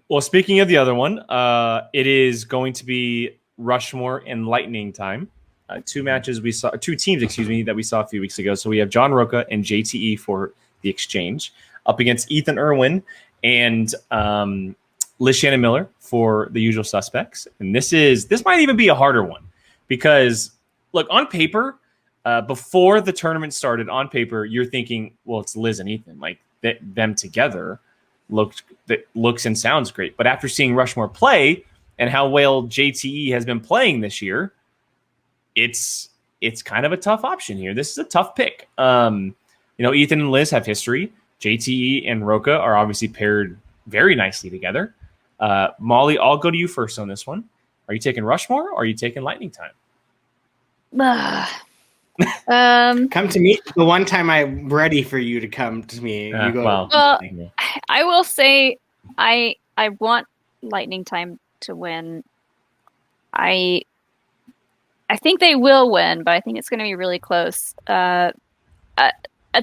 Well, speaking of the other one, it is going to be Rushmore and Lightning time. Two teams, that we saw a few weeks ago. So we have John Roca and JTE for the exchange up against Ethan Irwin and Liz Shannon Miller for the usual suspects. And this might even be a harder one because, look, on paper, before the tournament started, on paper, you're thinking, well, it's Liz and Ethan. Like, them together looks and sounds great. But after seeing Rushmore play and how well JTE has been playing this year, it's kind of a tough option here. This is a tough pick. Ethan and Liz have history. JTE and Roca are obviously paired very nicely together. Molly, I'll go to you first on this one. Are you taking Rushmore or are you taking Lightning time? Come to me. The one time I'm ready for you to come to me. You go. Well, I will say I want Lightning time to win. I think they will win, but I think it's going to be really close. A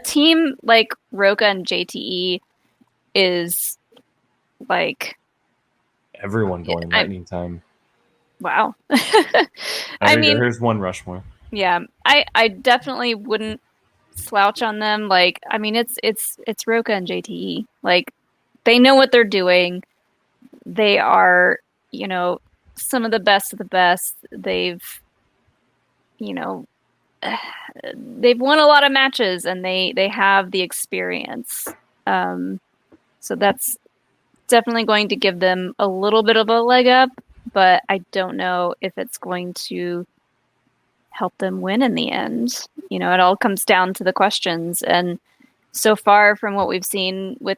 team like Roca and JTE is like everyone going Lightning time. Wow. I mean, there's one Rushmore. Yeah, I definitely wouldn't slouch on them. Like, I mean, it's Roca and JTE. Like, they know what they're doing. They are, some of the best of the best. They've won a lot of matches and they have the experience. So that's definitely going to give them a little bit of a leg up, but I don't know if it's going to help them win in the end. It all comes down to the questions. And so far from what we've seen with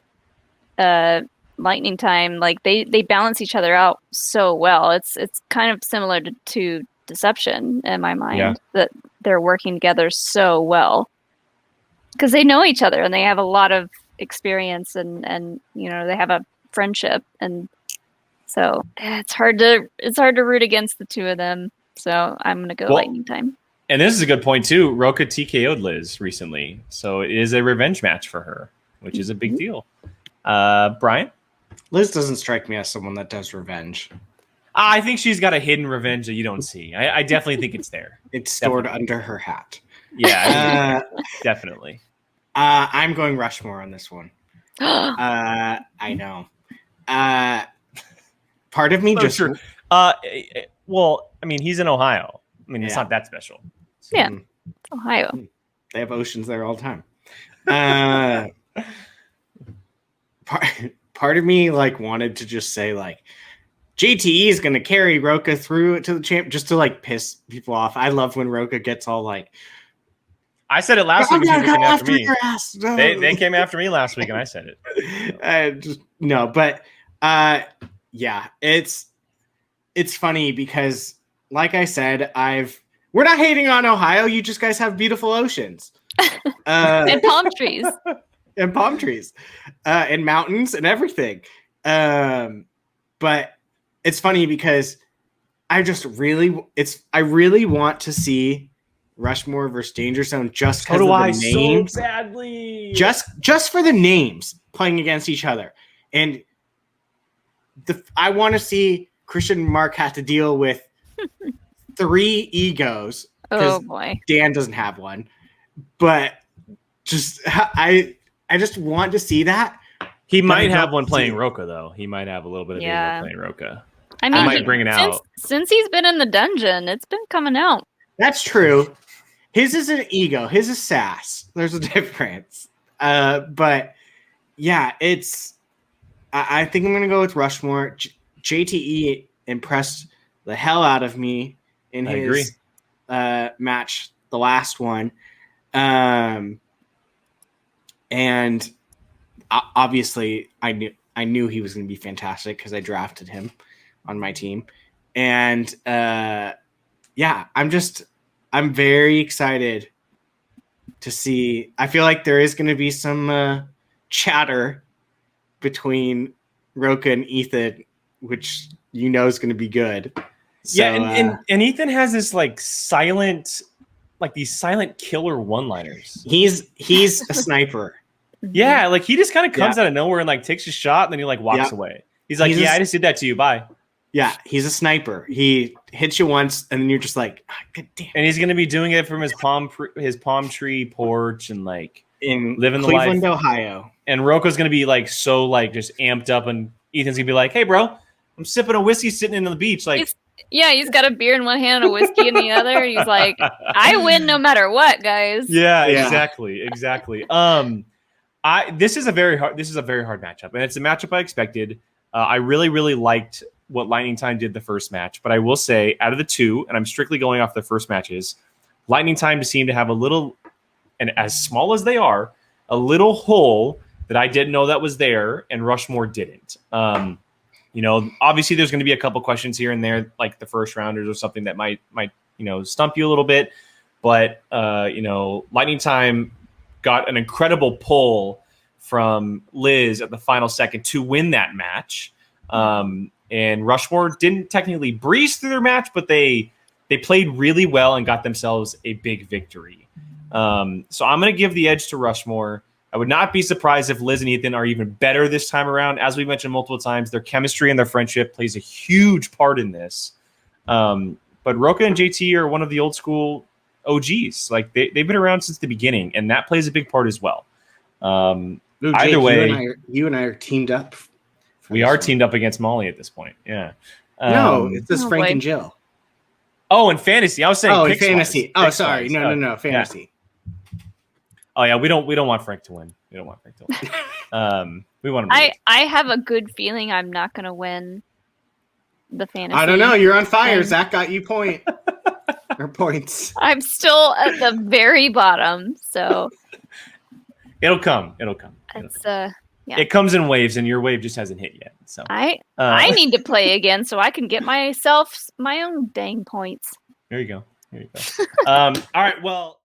Lightning time, like they balance each other out so well. It's kind of similar to Deception in my mind, that they're working together so well because they know each other and they have a lot of experience and they have a friendship, and so it's hard to root against the two of them. So I'm gonna go Lightning time. And this is a good point too. Roca TKO'd Liz recently, so it is a revenge match for her, which is a big deal. Brian? Liz doesn't strike me as someone that does revenge. I think she's got a hidden revenge that you don't see. I definitely think it's there. It's stored under her hat. Yeah, definitely. I'm going Rushmore on this one. I know. Part of me just... Sure. Well, I mean, he's in Ohio. I mean, it's not that special. So, yeah, Ohio. They have oceans there all the time. Part of me wanted to just say JTE is going to carry Roca through to the champ just to piss people off. I love when Roca gets all I said it last week. People came after me. No. They came after me last week, and I said it. Yeah, it's funny because, like I said, we're not hating on Ohio. You just guys have beautiful oceans and palm trees, and mountains and everything. But it's funny because I really want to see Rushmore versus Danger Zone just because of the names. So badly. Just for the names playing against each other. And I want to see Christian and Mark have to deal with 3 egos. Oh boy. Dan doesn't have one. But I just want to see that. He might have one playing Roca, though. He might have a little bit of ego playing Roca. I mean, might bring it out. Since he's been in the dungeon, it's been coming out. That's true. His is an ego. His is sass. There's a difference. But yeah, I think I'm going to go with Rushmore. JTE impressed the hell out of me in his match, the last one. And obviously I knew he was going to be fantastic because I drafted him on my team. And I'm very excited to see. I feel like there is going to be some chatter between Roca and Ethan, which is going to be good. So, and Ethan has this silent, these silent killer one-liners. He's a sniper. Yeah, he just kind of comes out of nowhere and takes a shot and then he walks away. He's like, He's yeah, a- I just did that to you. Bye. Yeah, he's a sniper. He hits you once, and then you're just like, God damn. And he's gonna be doing it from his palm tree porch and like In living the Cleveland, life. Ohio. And Roko's gonna be like so like just amped up, and Ethan's gonna be like, "Hey, bro, I'm sipping a whiskey, sitting in the beach." Like, he's got a beer in one hand and a whiskey in the other. He's like, I win no matter what, guys. yeah, Yeah. exactly. This is a very hard matchup, and it's a matchup I expected. I really liked what Lightning Time did the first match, but I will say, out of the two, and I'm strictly going off the first matches, Lightning Time seemed to have a little, and as small as they are, a little hole that I didn't know that was there, and Rushmore didn't. Obviously there's going to be a couple questions here and there, like the first rounders or something that might stump you a little bit, but Lightning Time got an incredible pull from Liz at the final second to win that match. And Rushmore didn't technically breeze through their match, but they played really well and got themselves a big victory. So I'm going to give the edge to Rushmore. I would not be surprised if Liz and Ethan are even better this time around. As we mentioned multiple times, their chemistry and their friendship plays a huge part in this. But Roka and JT are one of the old school OGs. Like they've been around since the beginning, and that plays a big part as well. Either way, you and I are teamed up. We are teamed up against Molly at this point. Yeah. No, it's this Oh, Frank boy. and Jill. Oh, and fantasy. I was saying. In picks-wise. fantasy. Oh, sorry. Picks-wise. No, fantasy. Oh yeah, we don't want Frank to win. We don't want Frank to win. We want him. To I have a good feeling I'm not going to win the fantasy. I don't know. You're on fire. thing. Zach got you points. I'm still at the very bottom, so It'll come. it's yeah. It comes in waves, and your wave just hasn't hit yet. So I need to play again so I can get myself my own dang points. There you go. All right. Well.